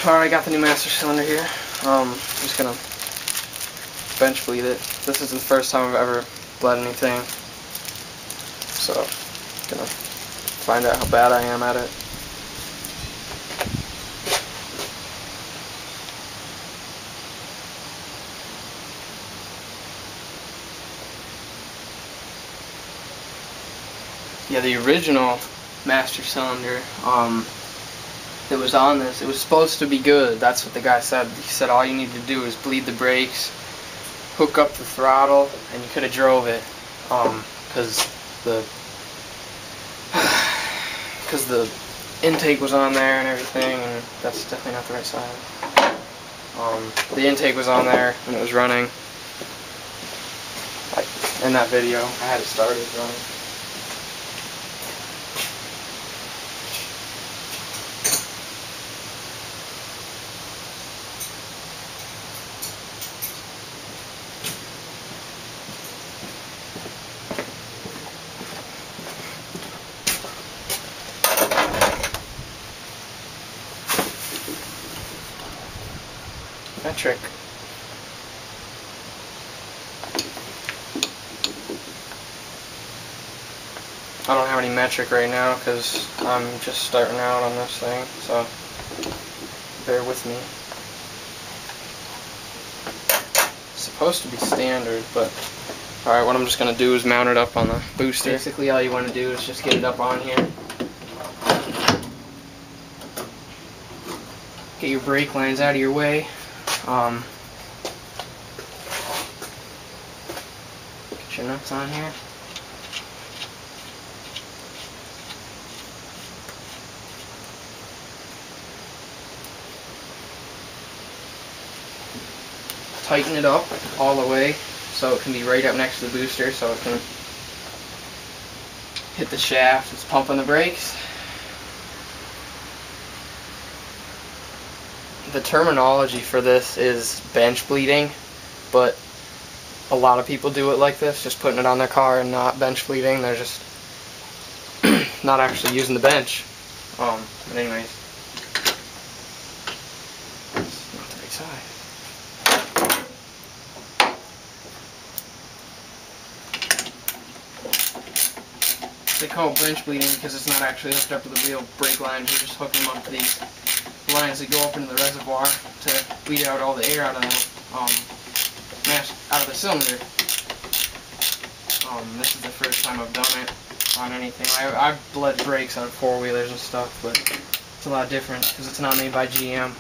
Alright, I got the new master cylinder here. I'm just gonna bench bleed it. This is the first time I've ever bled anything, so I'm gonna find out how bad I am at it. Yeah, the original master cylinder that was on this, it was supposed to be good. That's what the guy said. He said all you need to do is bleed the brakes, hook up the throttle, and you could have drove it, because the intake was on there and everything, and that's definitely not the right side. The intake was on there and it was running. In that video, I had it started running. Metric. I don't have any metric right now because I'm just starting out on this thing, so bear with me. It's supposed to be standard, but alright, what I'm just going to do is mount it up on the booster. Basically all you want to do is just get it up on here. Get your brake lines out of your way. Get your nuts on here. Tighten it up all the way so it can be right up next to the booster so it can hit the shaft. It's pumping the brakes. The terminology for this is bench bleeding, but a lot of people do it like this, just putting it on their car and not bench bleeding. They're just not actually using the bench. But anyways, it's not the right side. They call it bench bleeding because it's not actually hooked up to the real brake lines. You're just hooking them up to these lines that go up into the reservoir to bleed out all the air out of the cylinder. This is the first time I've done it on anything. I've bled brakes on 4-wheelers and stuff, but it's a lot different because it's not made by GM.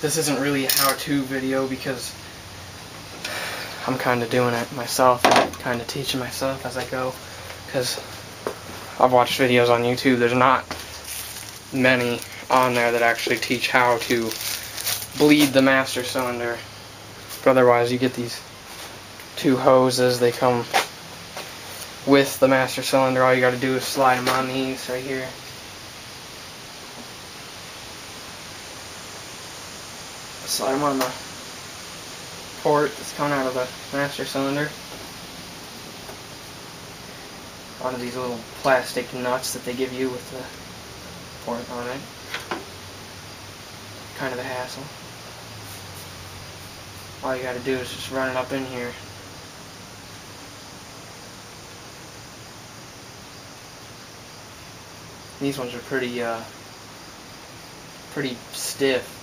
This isn't really a how-to video because I'm kind of doing it myself and kind of teaching myself as I go, because I've watched videos on YouTube. There's not many on there that actually teach how to bleed the master cylinder, but otherwise you get these two hoses. They come with the master cylinder. All you got to do is slide them on these right here. Slide them on the port that's coming out of the master cylinder. A lot of these little plastic nuts that they give you with the port on it. Kind of a hassle. All you gotta do is just run it up in here. These ones are pretty stiff.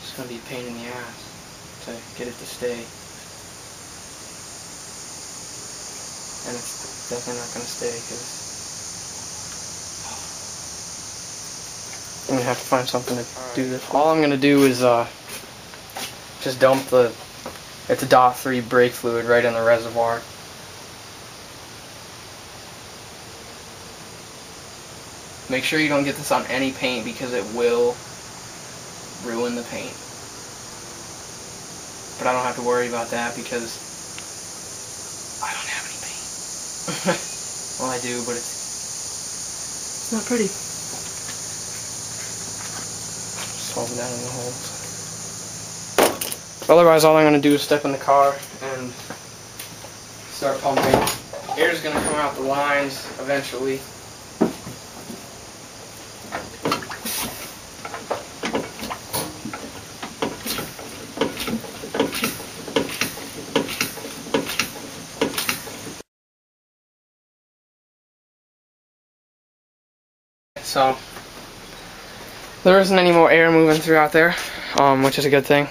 It's going to be a pain in the ass to get it to stay. And it's definitely not going to stay because I'm going to have to find something to do this. All I'm going to do is just dump it's a .3 brake fluid right in the reservoir. Make sure you don't get this on any paint because it will ruin the paint. But I don't have to worry about that because I don't have any paint. Well, I do, but it's not pretty. Just hold it down in the holes. Otherwise, all I'm going to do is step in the car and start pumping. Air's going to come out the lines eventually. So there isn't any more air moving throughout there, which is a good thing.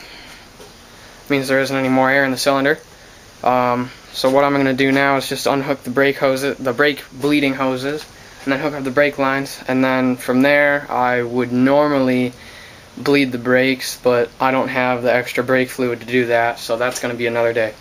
Means there isn't any more air in the cylinder. So what I'm going to do now is just unhook the brake hoses, the brake bleeding hoses, and then hook up the brake lines, and then from there I would normally bleed the brakes, but I don't have the extra brake fluid to do that, so that's going to be another day.